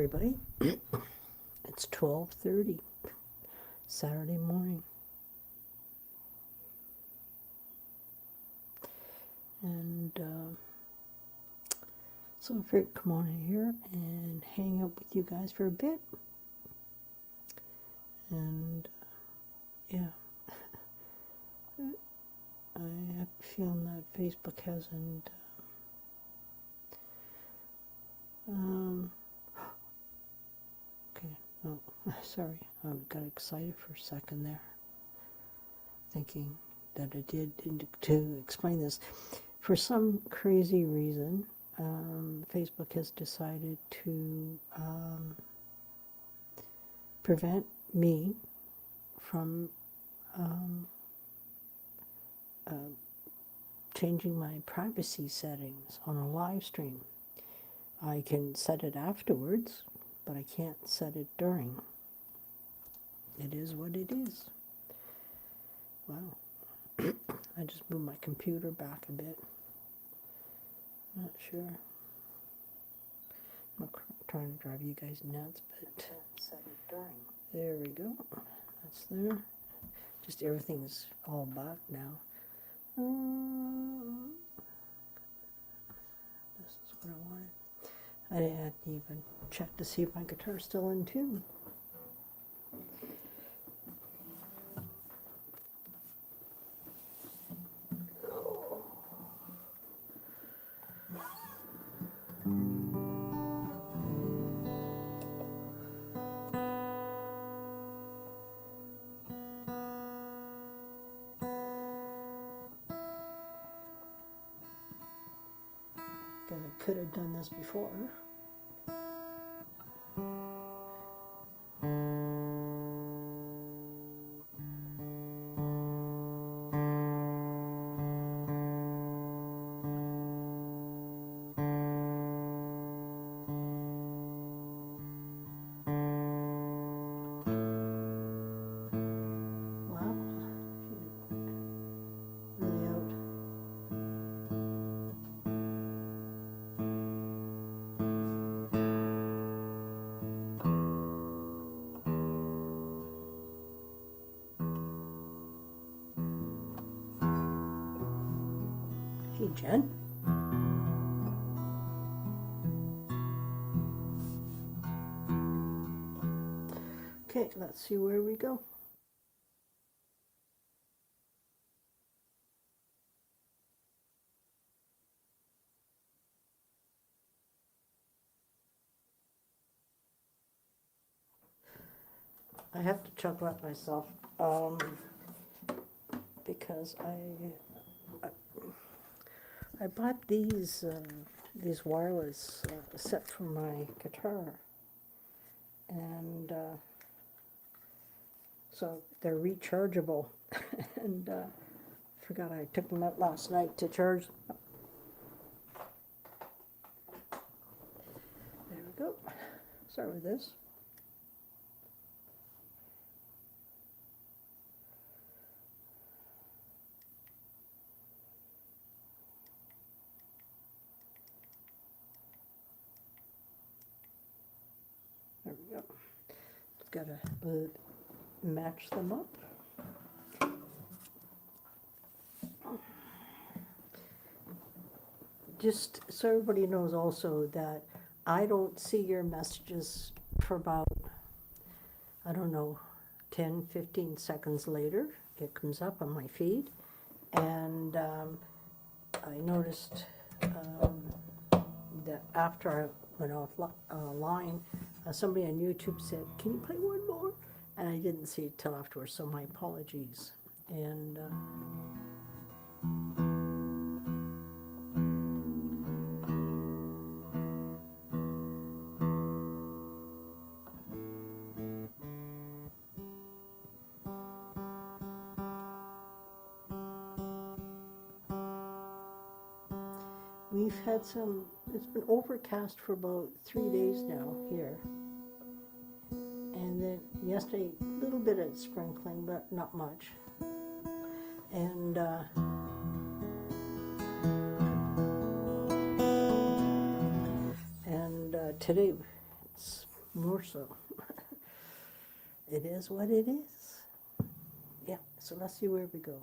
everybody. It's 12:30 Saturday morning. And so I figured come on in here and hang out with you guys for a bit. And yeah, I have a feeling that Facebook hasn't okay, no, sorry, I got excited for a second there, thinking that I did to explain this. For some crazy reason, Facebook has decided to prevent me from changing my privacy settings on a live stream. I can set it afterwards, but I can't set it during. It is what it is. Wow. I just moved my computer back a bit. Not sure. I'm not trying to drive you guys nuts, but set it during. There we go. That's there. Just everything's all back now. This is what I wanted. I didn't even check to see if my guitar's still in tune. I could have done this before. Wow, really out. Hey, Jen. Okay, let's see where we go. I have to chuckle at myself because I bought these wireless set for my guitar, and so they're rechargeable. And forgot I took them out last night to charge. There we go. Start with this. There we go. Gotta match them up. Just so everybody knows also that I don't see your messages for about, I don't know, 10, 15 seconds later. It comes up on my feed. And I noticed that after I went offline, somebody on YouTube said, "Can you play one more?" And I didn't see it till afterwards, so my apologies. And we've had it's been overcast for about 3 days now here. And then yesterday, a little bit of sprinkling, but not much. And today it's more so. It is what it is. Yeah, so let's see where we go.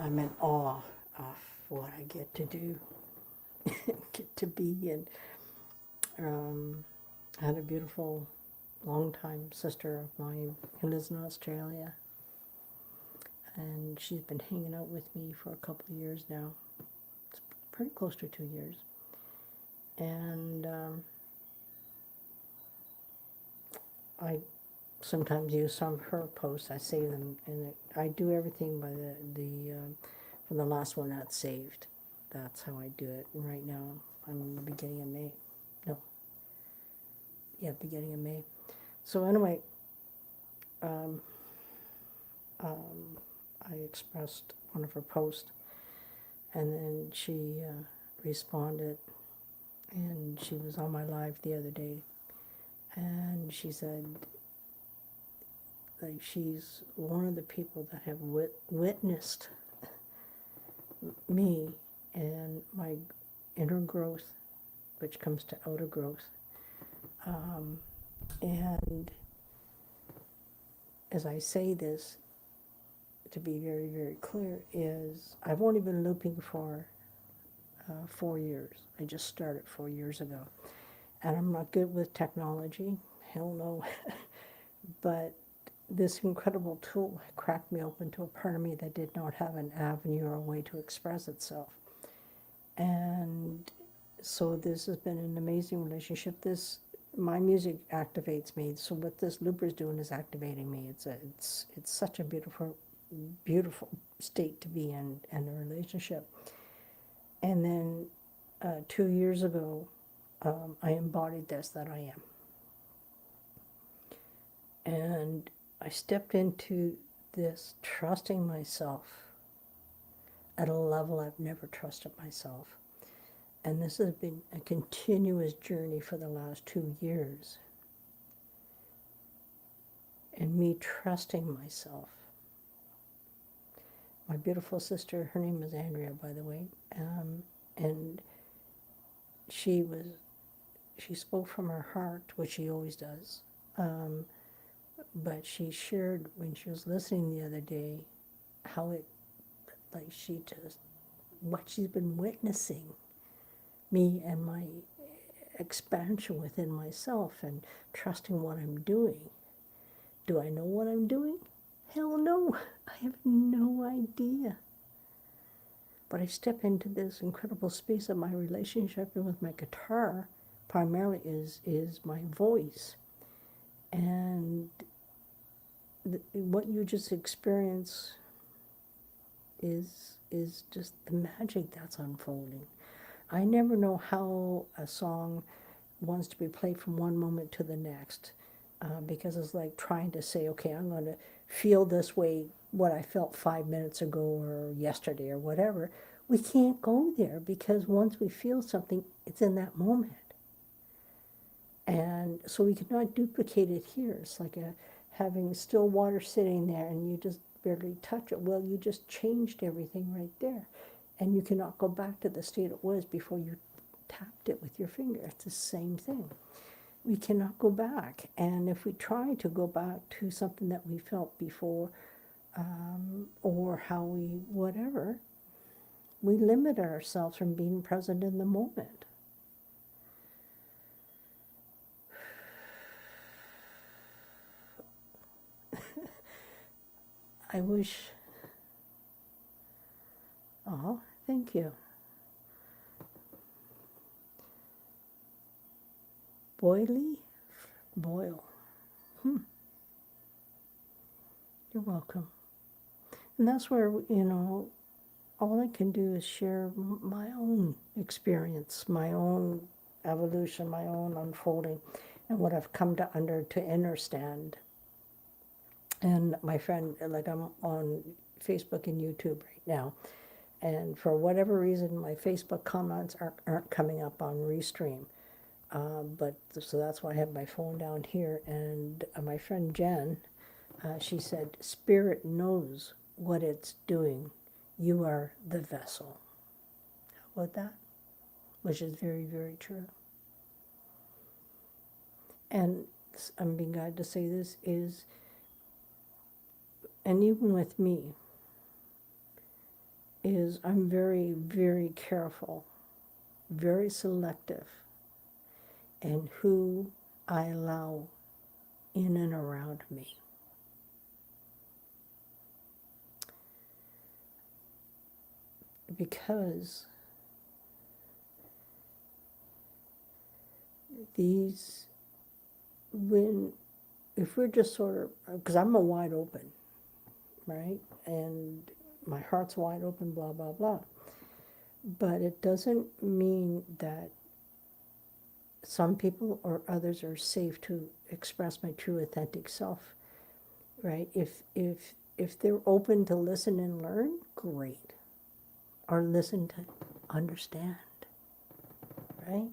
I'm in awe of what I get to do, get to be, and I had a beautiful, long-time sister of mine who lives in Australia, and she's been hanging out with me for a couple of years now. It's pretty close to 2 years, and I sometimes use some of her posts. I save them, and I do everything by from the last one that's saved. That's how I do it. And right now, I'm in the beginning of May. No, yeah, beginning of May. So anyway, I expressed one of her posts, and then she responded, and she was on my live the other day, and she said, like, she's one of the people that have witnessed me and my inner growth, which comes to outer growth. And as I say this, to be very, very clear, is I've only been looping for 4 years. I just started 4 years ago. And I'm not good with technology, hell no. But this incredible tool cracked me open to a part of me that did not have an avenue or a way to express itself. And so this has been an amazing relationship. My music activates me. So what this looper's doing is activating me. It's such a beautiful, beautiful state to be in a relationship. And then 2 years ago, I embodied this, that I am. And I stepped into this trusting myself at a level I've never trusted myself. And this has been a continuous journey for the last 2 years. And me trusting myself. My beautiful sister, her name is Andrea, by the way, and she spoke from her heart, which she always does. But she shared when she was listening the other day how what she's been witnessing, me and my expansion within myself and trusting what I'm doing. Do I know what I'm doing? Hell no, I have no idea. But I step into this incredible space of my relationship with my guitar, primarily is my voice. And what you just experience is just the magic that's unfolding. I never know how a song wants to be played from one moment to the next, because it's like trying to say, okay, I'm going to feel this way, what I felt 5 minutes ago or yesterday or whatever. We can't go there, because once we feel something, it's in that moment. And so we cannot duplicate it here. It's like having still water sitting there and you just barely touch it. Well, you just changed everything right there. And you cannot go back to the state it was before you tapped it with your finger. It's the same thing. We cannot go back. And if we try to go back to something that we felt before, or how we whatever, we limit ourselves from being present in the moment. I wish, oh, thank you. Boily? Boyle. You're welcome. And that's where, all I can do is share my own experience, my own evolution, my own unfolding, and what I've come to understand. And my friend, like, I'm on Facebook and YouTube right now, and for whatever reason, my Facebook comments aren't coming up on Restream. So that's why I have my phone down here. And my friend Jen, she said, Spirit knows what it's doing. You are the vessel. How about that? Which is very, very true. And I'm being guided to say this is, and even with me, is I'm very, very careful, very selective in who I allow in and around me. Because these, if we're just sort of, because I'm a wide open, right? And my heart's wide open, blah, blah, blah. But it doesn't mean that some people or others are safe to express my true authentic self, right? If they're open to listen and learn, great. Or listen to understand, right?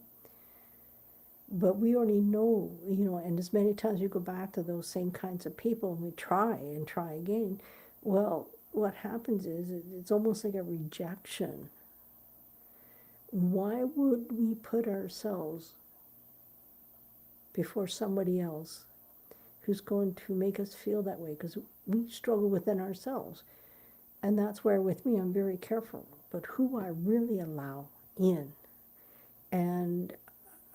But we already know, and as many times we go back to those same kinds of people and we try and try again, well, what happens is it's almost like a rejection. Why would we put ourselves before somebody else who's going to make us feel that way? Because we struggle within ourselves. And that's where, with me, I'm very careful, but who I really allow in. And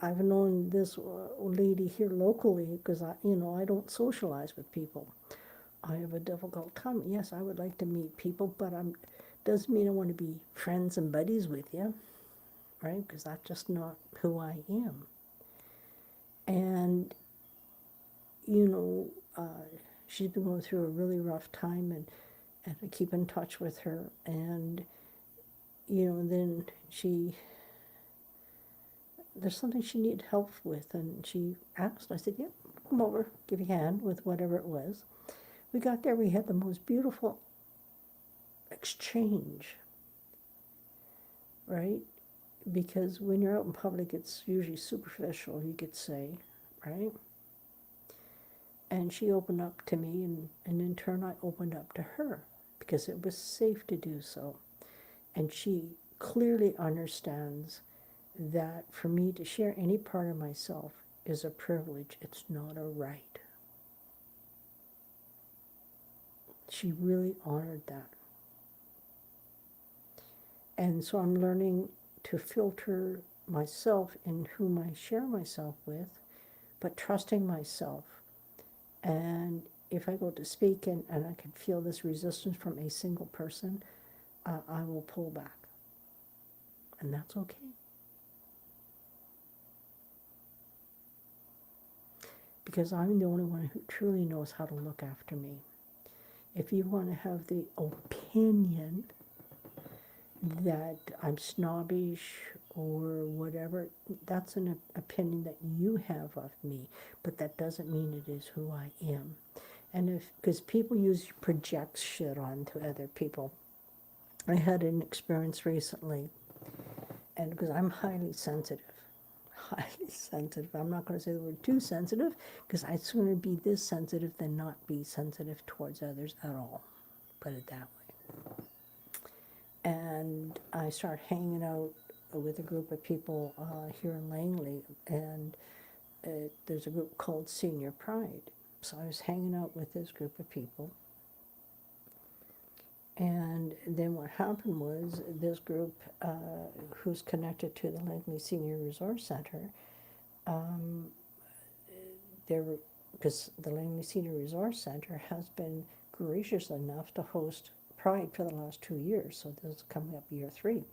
I've known this lady here locally because I don't socialize with people. I have a difficult time. Yes, I would like to meet people, but doesn't mean I want to be friends and buddies with you, right? Because that's just not who I am. And she's been going through a really rough time, and I keep in touch with her, and then there's something she needed help with, and she asked. I said, "Yep, come over, give you a hand with whatever it was." We got there, we had the most beautiful exchange, right? Because when you're out in public, it's usually superficial, you could say, right? And she opened up to me, and in turn I opened up to her because it was safe to do so. And she clearly understands that for me to share any part of myself is a privilege, it's not a right. She really honored that. And so I'm learning to filter myself in whom I share myself with, but trusting myself. And if I go to speak and I can feel this resistance from a single person, I will pull back. And that's okay. Because I'm the only one who truly knows how to look after me. If you want to have the opinion that I'm snobbish or whatever, that's an opinion that you have of me, but that doesn't mean it is who I am. And because people project shit onto other people. I had an experience recently, and because I'm highly sensitive, I'm not going to say the word too sensitive, because I'd sooner be this sensitive than not be sensitive towards others at all, put it that way. And I started hanging out with a group of people here in Langley, and there's a group called Senior Pride. So I was hanging out with this group of people, and then what happened was this group, who's connected to the Langley Senior Resource Center, because the Langley Senior Resource Center has been gracious enough to host Pride for the last 2 years, so this is coming up year 3.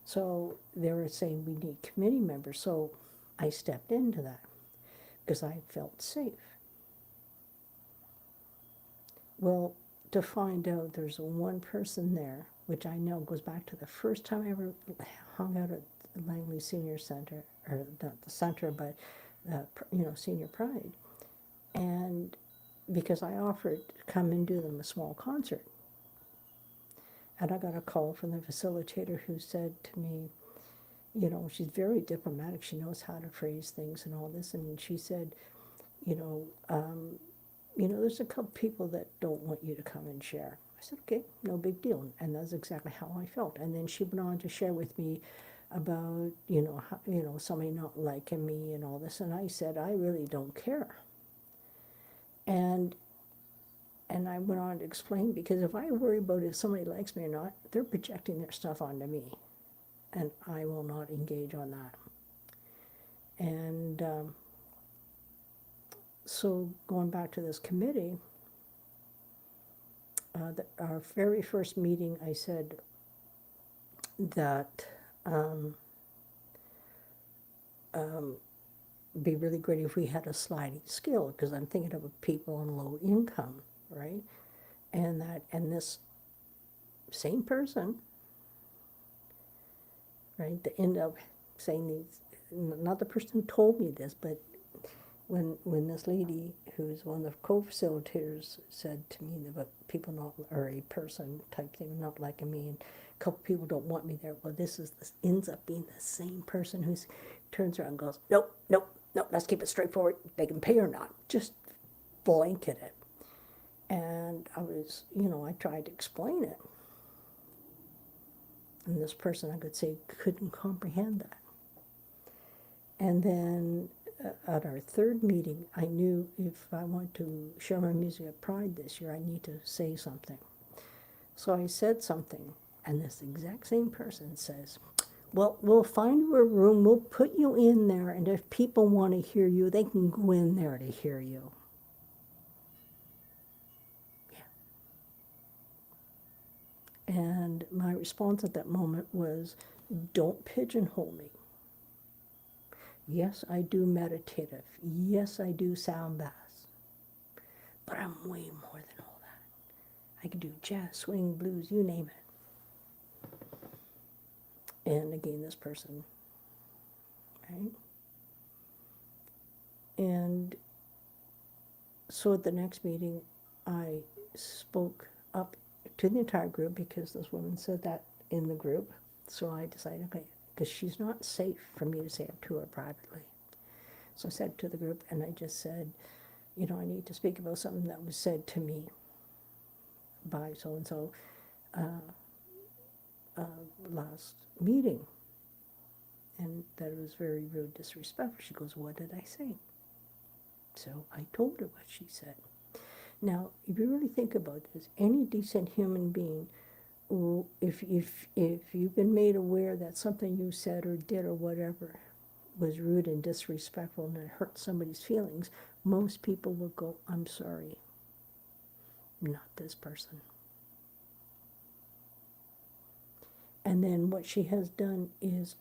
So they were saying we need committee members, so I stepped into that because I felt safe. Well, to find out there's one person there, which I know goes back to the first time I ever hung out at the Langley Senior Center, or not the center, but Senior Pride. And because I offered to come and do them a small concert. And I got a call from the facilitator who said to me, she's very diplomatic, she knows how to phrase things and all this, and she said, there's a couple people that don't want you to come and share. I said, okay, no big deal. And that's exactly how I felt. And then she went on to share with me about, somebody not liking me and all this. And I said, I really don't care. And And I went on to explain, because if I worry about if somebody likes me or not, they're projecting their stuff onto me, and I will not engage on that. And so going back to this committee, our very first meeting, I said that it'd be really great if we had a sliding scale, because I'm thinking of people on low income, right? And this same person, right, they end up saying these, not the person who told me this, but when this lady, who's one of the co-facilitators, said to me about people not, or a person type thing, not liking me, and a couple people don't want me there. Well, this ends up being the same person who turns around and goes, nope, nope, nope, let's keep it straightforward. They can pay or not. Just blanket it. And I was, I tried to explain it. And this person, I could say, couldn't comprehend that. And then at our third meeting, I knew if I want to share my music at Pride this year, I need to say something. So I said something, and this exact same person says, well, we'll find you a room, we'll put you in there, and if people want to hear you, they can go in there to hear you. Yeah. And my response at that moment was, don't pigeonhole me. Yes, I do meditative. Yes, I do sound baths. But I'm way more than all that. I can do jazz, swing, blues, you name it. And again, this person, right? And so at the next meeting, I spoke up to the entire group, because this woman said that in the group. So I decided, okay, because she's not safe for me to say it to her privately. So I said to the group, and I just said, I need to speak about something that was said to me by so-and-so last meeting, and that it was very rude, disrespectful. She goes, what did I say? So I told her what she said. Now, if you really think about this, any decent human being, if you've been made aware that something you said or did or whatever was rude and disrespectful and it hurt somebody's feelings, most people will go, I'm sorry. Not this person. And then what she has done is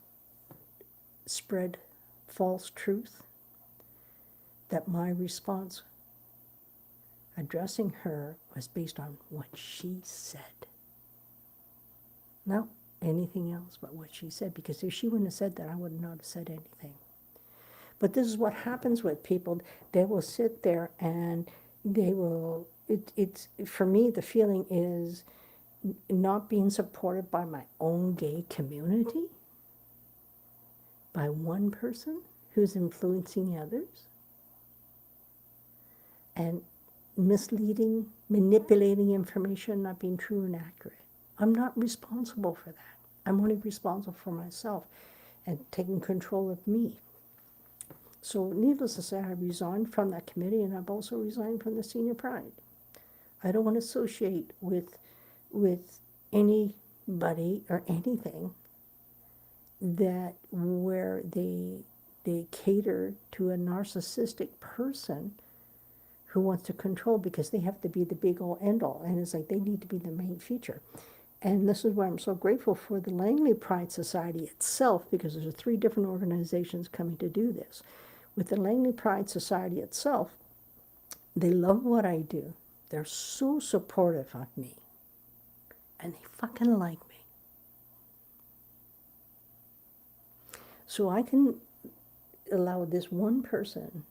spread false truth, that my response addressing her was based on what she said. No, anything else but what she said, because if she wouldn't have said that, I would not have said anything. But this is what happens with people. They will sit there and they will, it's for me, the feeling is not being supported by my own gay community, by one person who's influencing others, and misleading, manipulating information, not being true and accurate. I'm not responsible for that. I'm only responsible for myself and taking control of me. So needless to say, I resigned from that committee, and I've also resigned from the Senior Pride. I don't want to associate with anybody or anything that where they cater to a narcissistic person who wants to control, because they have to be the big all end all, and it's like they need to be the main feature. And this is why I'm so grateful for the Langley Pride Society itself, because there's 3 different organizations coming to do this. With the Langley Pride Society itself, they love what I do. They're so supportive of me. And they fucking like me. So I can allow this one person,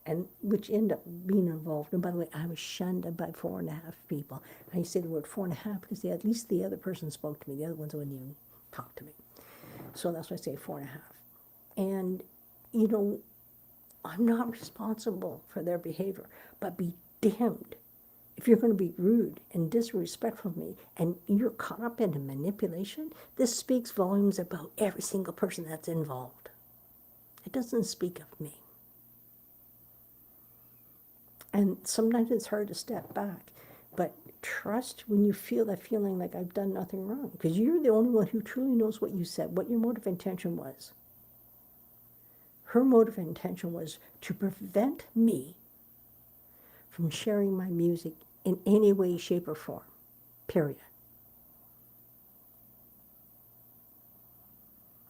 and which end up being involved. And by the way, I was shunned by 4.5 people. I say the word 4.5 because at least the other person spoke to me. The other ones wouldn't even talk to me. So that's why I say 4.5. And, I'm not responsible for their behavior, but be damned if you're going to be rude and disrespectful of me and you're caught up in a manipulation. This speaks volumes about every single person that's involved. It doesn't speak of me. And sometimes it's hard to step back. But trust when you feel that feeling like I've done nothing wrong, because you're the only one who truly knows what you said, what your motive intention was. Her motive intention was to prevent me from sharing my music in any way, shape, or form, period.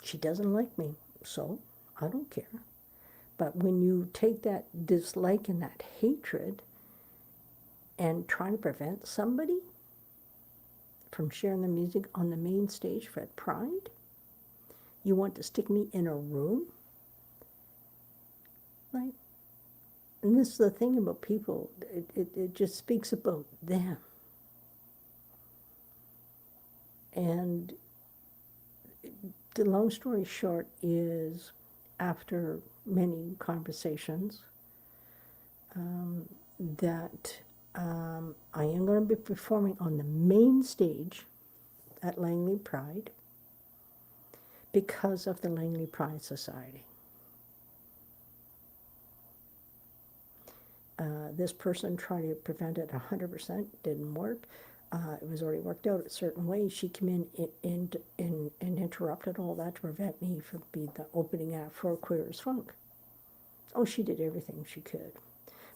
She doesn't like me, so I don't care. But when you take that dislike and that hatred and try to prevent somebody from sharing the music on the main stage for Pride, you want to stick me in a room? Like, and this is the thing about people, it just speaks about them. And the long story short is, after many conversations, that I am going to be performing on the main stage at Langley Pride because of the Langley Pride Society. This person tried to prevent it 100%, didn't work. It was already worked out a certain way. She came in and interrupted all that to prevent me from being the opening act for Queer as Funk. Oh, she did everything she could.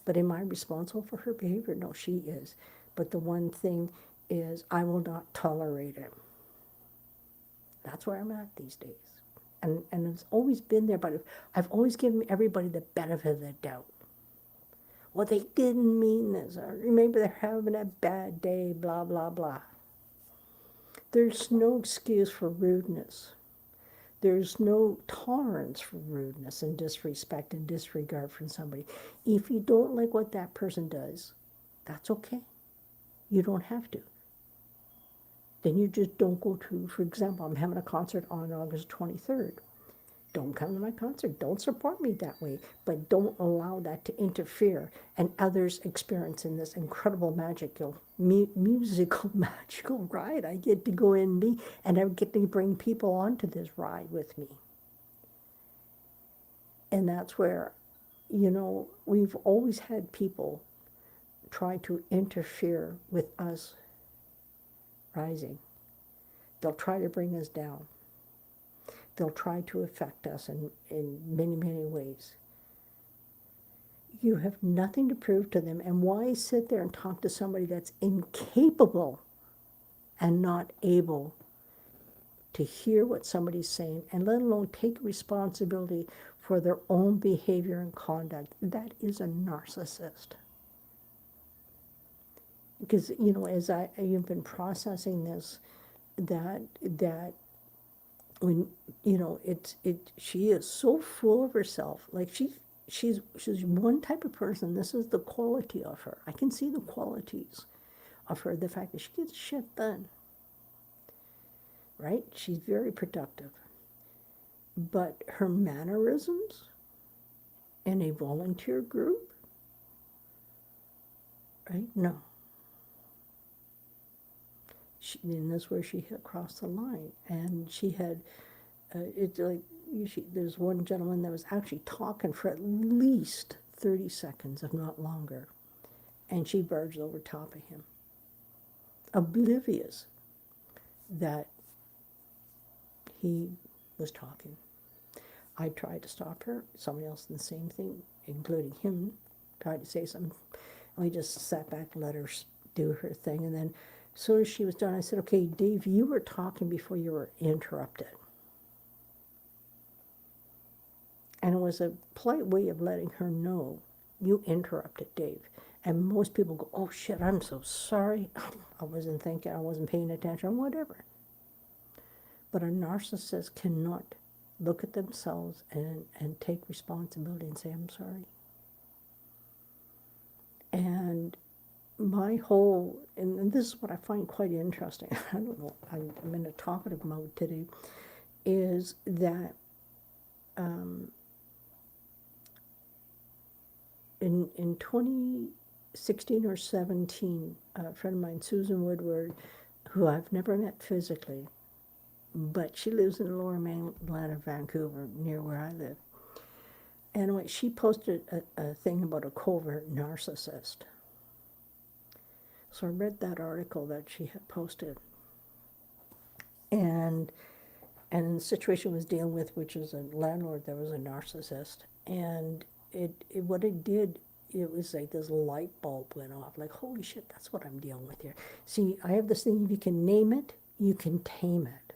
But am I responsible for her behavior? No, she is. But the one thing is, I will not tolerate it. That's where I'm at these days. And it's always been there, but I've always given everybody the benefit of the doubt. Well, they didn't mean this, or maybe they're having a bad day, blah, blah, blah. There's no excuse for rudeness. There's no tolerance for rudeness and disrespect and disregard from somebody. If you don't like what that person does, that's okay. You don't have to. Then you just don't go to, for example, I'm having a concert on August 23rd. Don't come to my concert. Don't support me that way. But don't allow that to interfere and others experiencing this incredible magical, musical, magical ride I get to go in and be, and I get to bring people onto this ride with me. And that's where, you know, we've always had people try to interfere with us rising. They'll try to bring us down. They'll try to affect us in many, many ways. You have nothing to prove to them, and why sit there and talk to somebody that's incapable and not able to hear what somebody's saying, and let alone take responsibility for their own behavior and conduct? That is a narcissist. Because, you know, as you've been processing this, that when, you know, she is so full of herself. Like she's one type of person. This is the quality of her. I can see the qualities of her. The fact that she gets shit done. Right? She's very productive. But her mannerisms in a volunteer group, right? No. And that's where she had crossed the line. And she had, it's like, there's one gentleman that was actually talking for at least 30 seconds, if not longer. And she barged over top of him, oblivious that he was talking. I tried to stop her. Somebody else did the same thing, including him, tried to say something. And we just sat back and let her do her thing. And then as soon as she was done, I said, okay, Dave, you were talking before you were interrupted. And it was a polite way of letting her know, you interrupted Dave. And most people go, oh shit, I'm so sorry. I wasn't thinking, I wasn't paying attention, whatever. But a narcissist cannot look at themselves and take responsibility and say, I'm sorry. And my whole, and this is what I find quite interesting, I don't know, I'm in a talkative mode today, is that in 2016 or 17, a friend of mine, Susan Woodward, who I've never met physically, but she lives in the lower mainland of Vancouver, near where I live. Anyway, she posted a thing about a covert narcissist. So I read that article that she had posted, and the situation was dealing with, which is a landlord that was a narcissist, and what it did, it was like this light bulb went off, like, holy shit, that's what I'm dealing with here. See, I have this thing, if you can name it, you can tame it.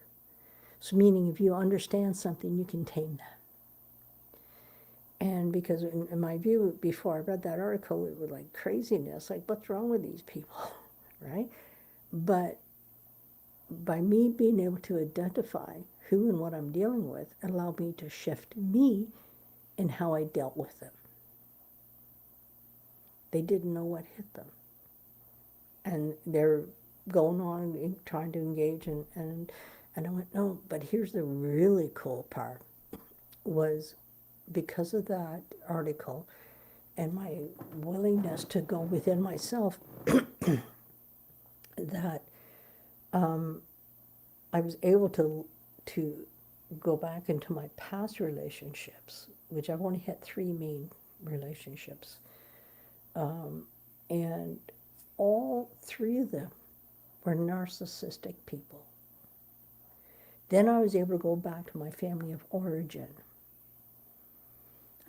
So meaning if you understand something, you can tame that. And because in my view, before I read that article, it was like craziness, like what's wrong with these people, right? But by me being able to identify who and what I'm dealing with, it allowed me to shift me in how I dealt with them. They didn't know what hit them. And they're going on and trying to engage, and I went, no, but here's the really cool part, was because of that article and my willingness to go within myself, that I was able to go back into my past relationships, which I've only had 3 main relationships, and all 3 of them were narcissistic people. Then I was able to go back to my family of origin.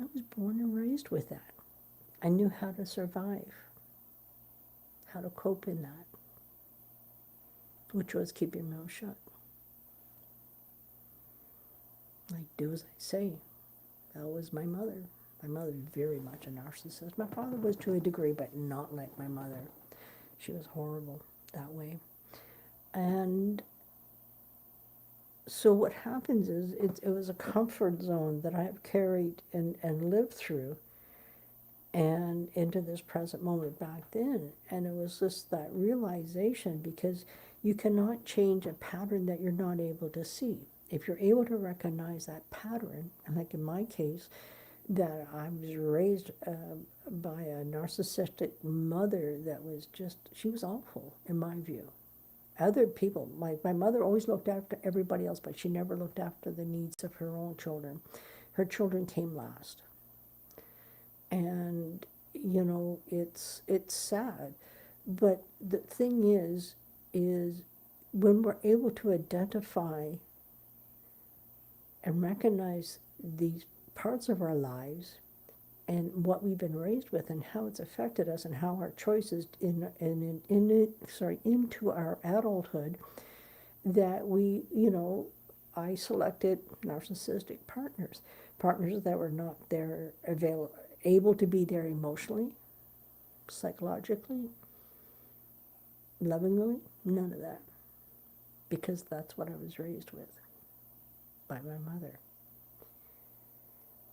I was born and raised with that. I knew how to survive, how to cope in that, which was keep your mouth shut. Like, do as I say. That was my mother. My mother was very much a narcissist. My father was to a degree, but not like my mother. She was horrible that way. And so what happens is it was a comfort zone that I have carried and lived through and into this present moment back then. And it was just that realization, because you cannot change a pattern that you're not able to see. If you're able to recognize that pattern, and like in my case, that I was raised by a narcissistic mother that was just, she was awful in my view. Other people, my mother always looked after everybody else, but she never looked after the needs of her own children. Her children came last. And, you know, it's sad. But the thing is when we're able to identify and recognize these parts of our lives and what we've been raised with and how it's affected us and how our choices into our adulthood, that we, you know, I selected narcissistic partners that were not there able to be there emotionally, psychologically, lovingly, none of that, because that's what I was raised with by my mother.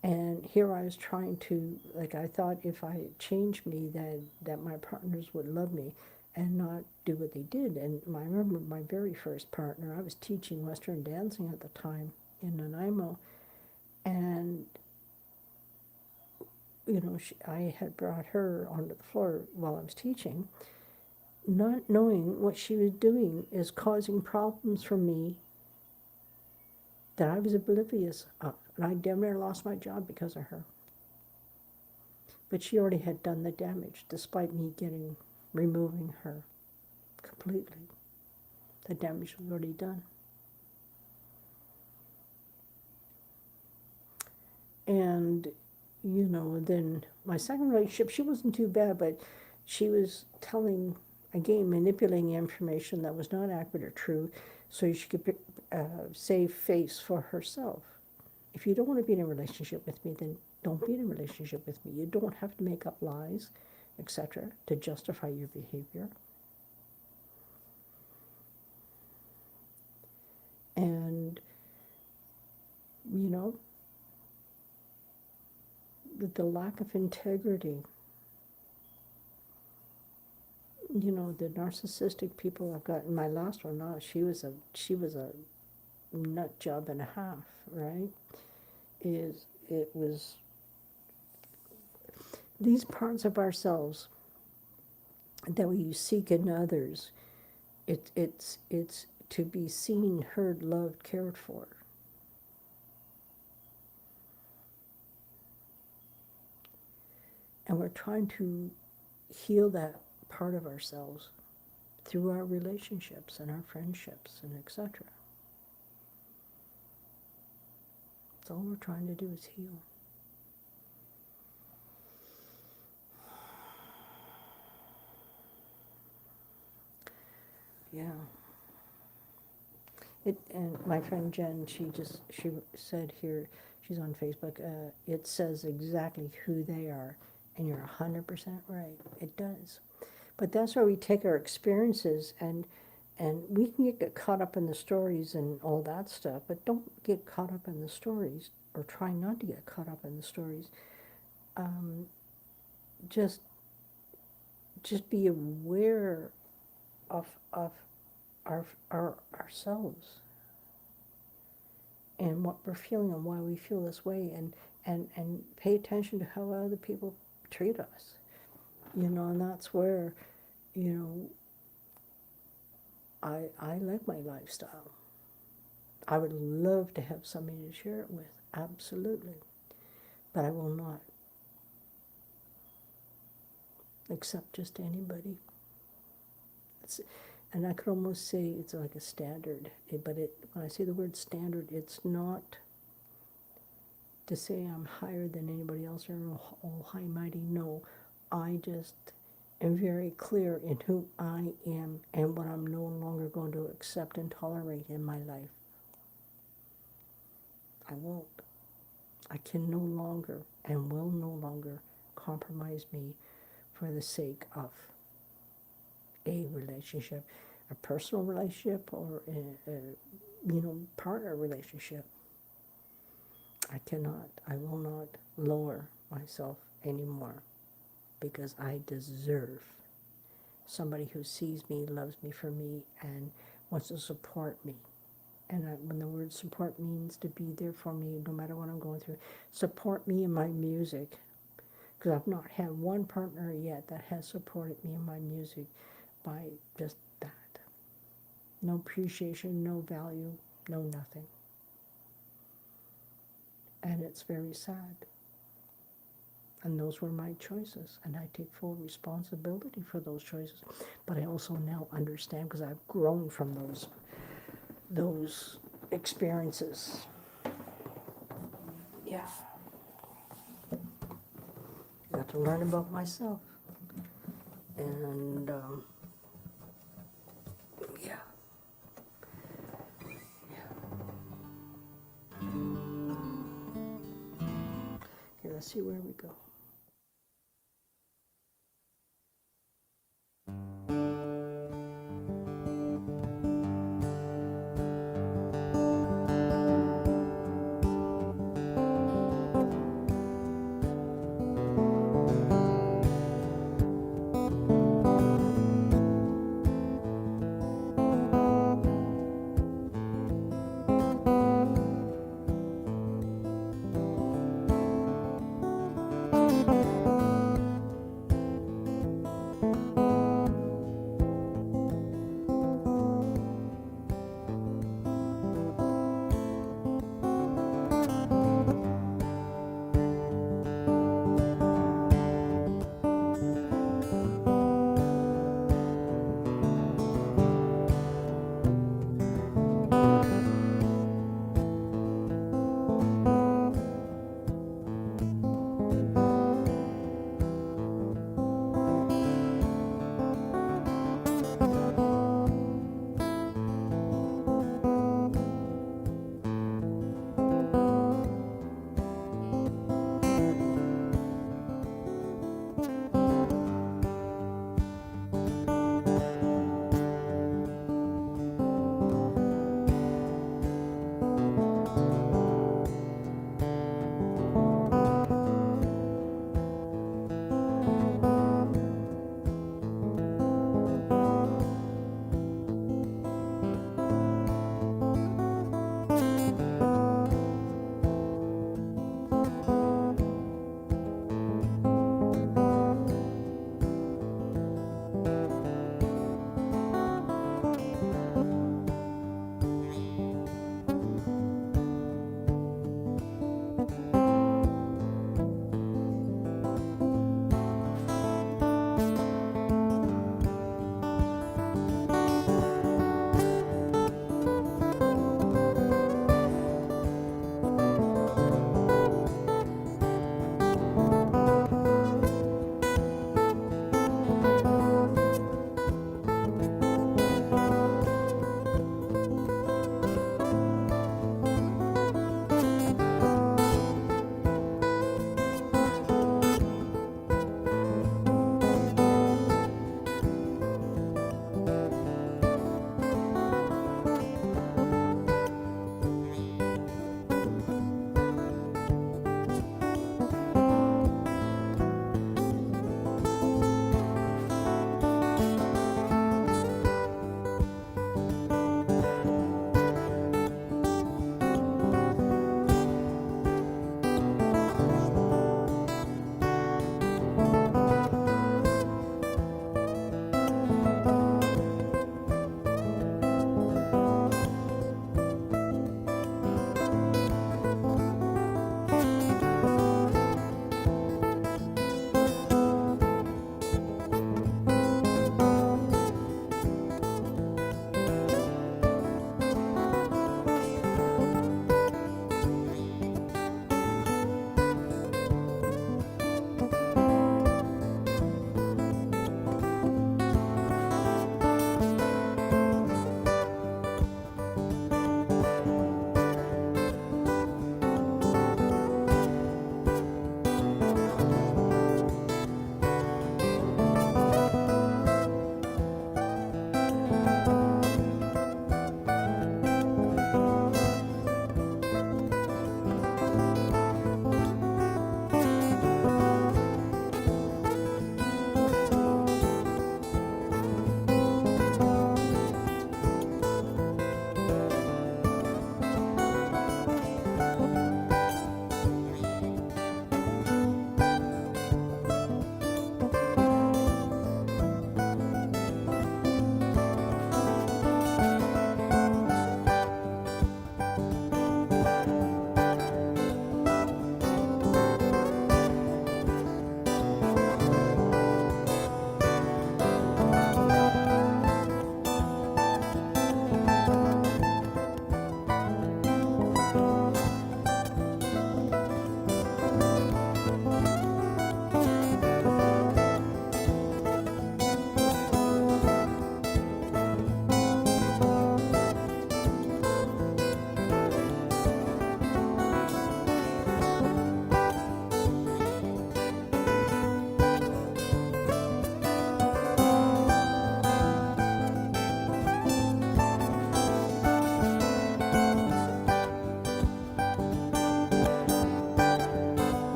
And here I was trying to, like, I thought if I changed me, that my partners would love me and not do what they did. And I remember my very first partner, I was teaching Western dancing at the time in Nanaimo, and, you know, I had brought her onto the floor while I was teaching, not knowing what she was doing is causing problems for me that I was oblivious of. And I damn near lost my job because of her. But she already had done the damage, despite me removing her completely. The damage was already done. And, you know, then my second relationship, she wasn't too bad, but she was telling, again, manipulating information that was not accurate or true, so she could save face for herself. If you don't want to be in a relationship with me, then don't be in a relationship with me. You don't have to make up lies, etc., to justify your behavior. And, you know, the lack of integrity. You know, the narcissistic people I've got in my last one, no, she was a nut job and a half, right? It was these parts of ourselves that we seek in others. It's to be seen, heard, loved, cared for. And we're trying to heal that part of ourselves through our relationships and our friendships and etc. That's all we're trying to do is heal. Yeah. And my friend Jen, she said here, she's on Facebook, it says exactly who they are, and you're 100% right. It does. But that's where we take our experiences and we can get caught up in the stories and all that stuff, but don't get caught up in the stories, or try not to get caught up in the stories. Just be aware of ourselves and what we're feeling and why we feel this way, and pay attention to how other people treat us. And that's where, I like my lifestyle. I would love to have somebody to share it with, absolutely. But I will not accept just anybody. And I could almost say it's like a standard. When I say the word standard, it's not to say I'm higher than anybody else or all high mighty. No, I just am very clear in who I am and what I'm no longer going to accept and tolerate in my life. I won't. I can no longer and will no longer compromise me for the sake of a relationship, a personal relationship, or a partner relationship. I will not lower myself anymore, because I deserve somebody who sees me, loves me for me, and wants to support me. And when the word support means to be there for me no matter what I'm going through, support me in my music, because I've not had one partner yet that has supported me in my music by just that. No appreciation, no value, no nothing. And it's very sad. And those were my choices, and I take full responsibility for those choices. But I also now understand, because I've grown from those experiences. Yeah. I got to learn about myself. And yeah. Okay, let's see where we go.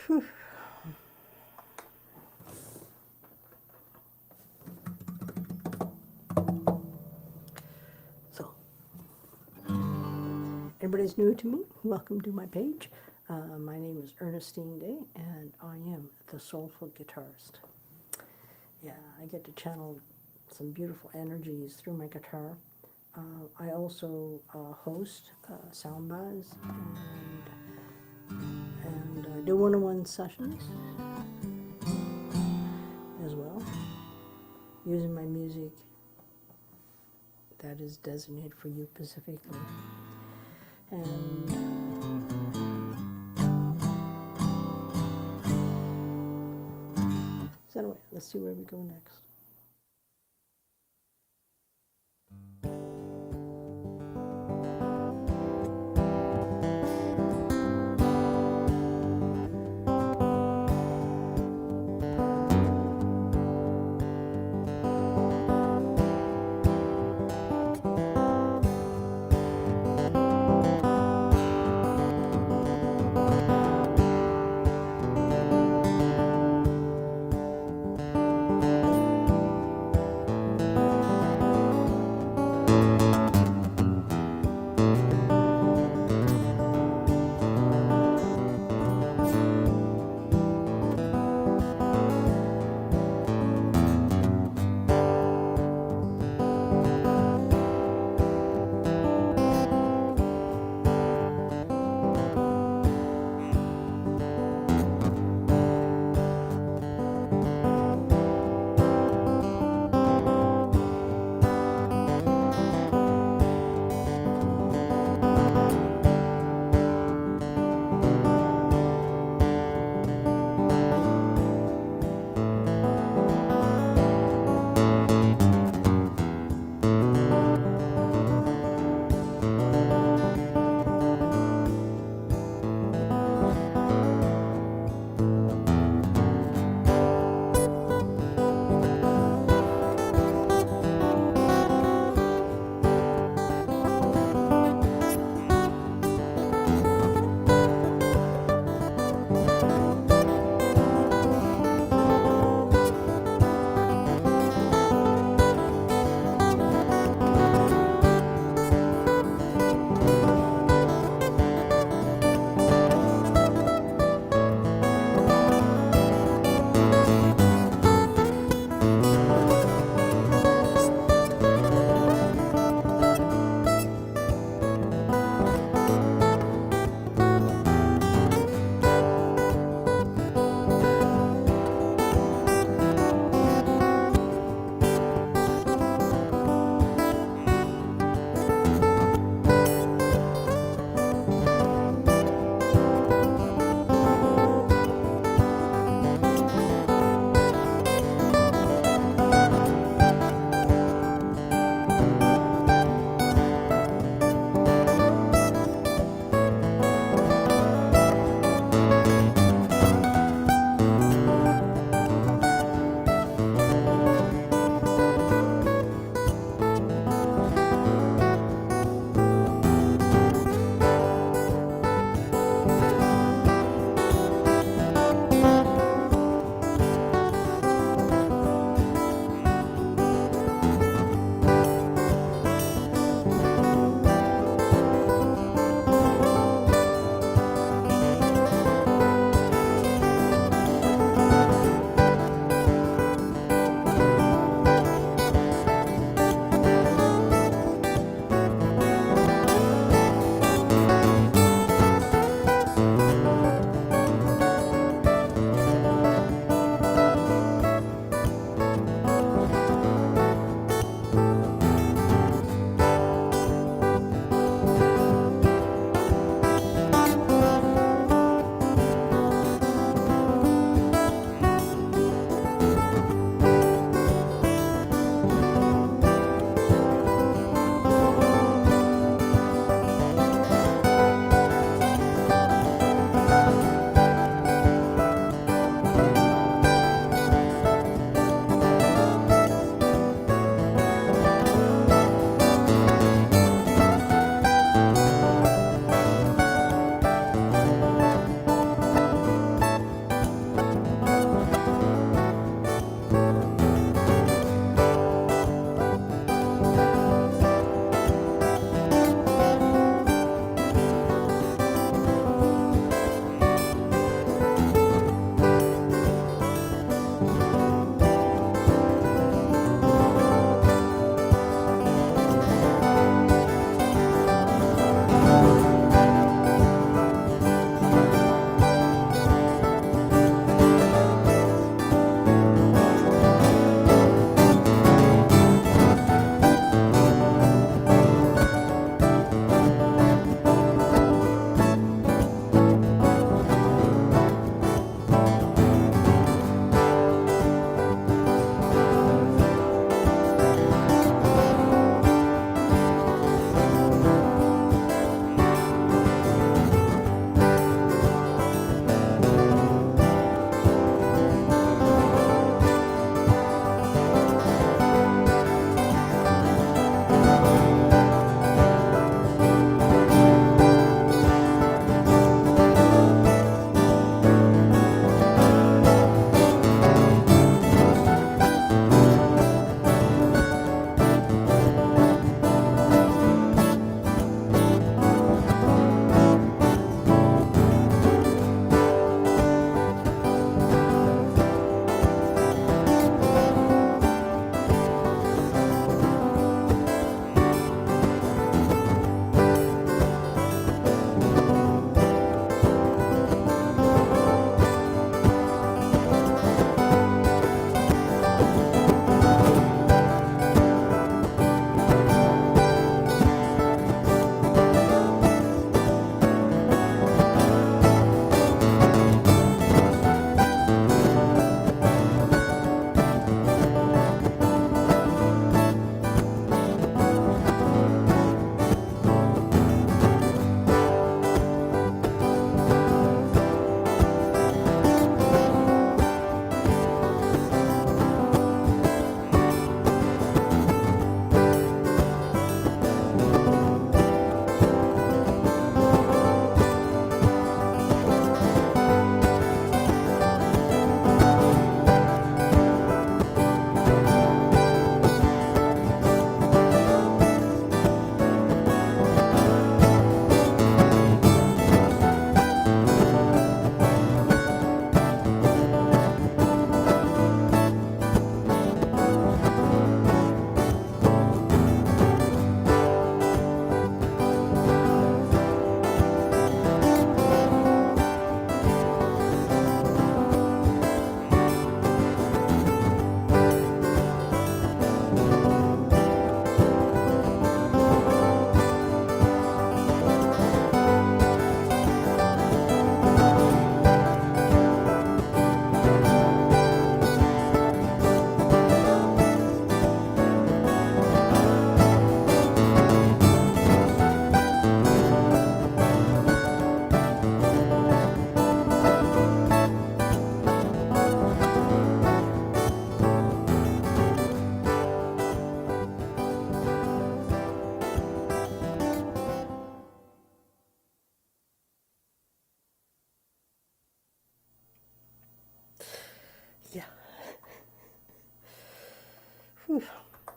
So, everybody's new to me, welcome to my page. My name is Ernestine Day, and I am the Soulful Guitarist. Yeah, I get to channel some beautiful energies through my guitar. I also host sound baths and do one-on-one sessions as well, using my music that is designated for you specifically. And so anyway, let's see where we go next.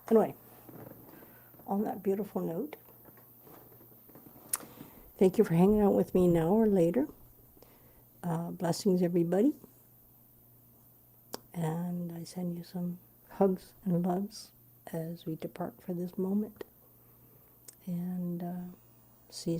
Anyway, on that beautiful note, thank you for hanging out with me now or later. Blessings, everybody. And I send you some hugs and loves as we depart for this moment. And see you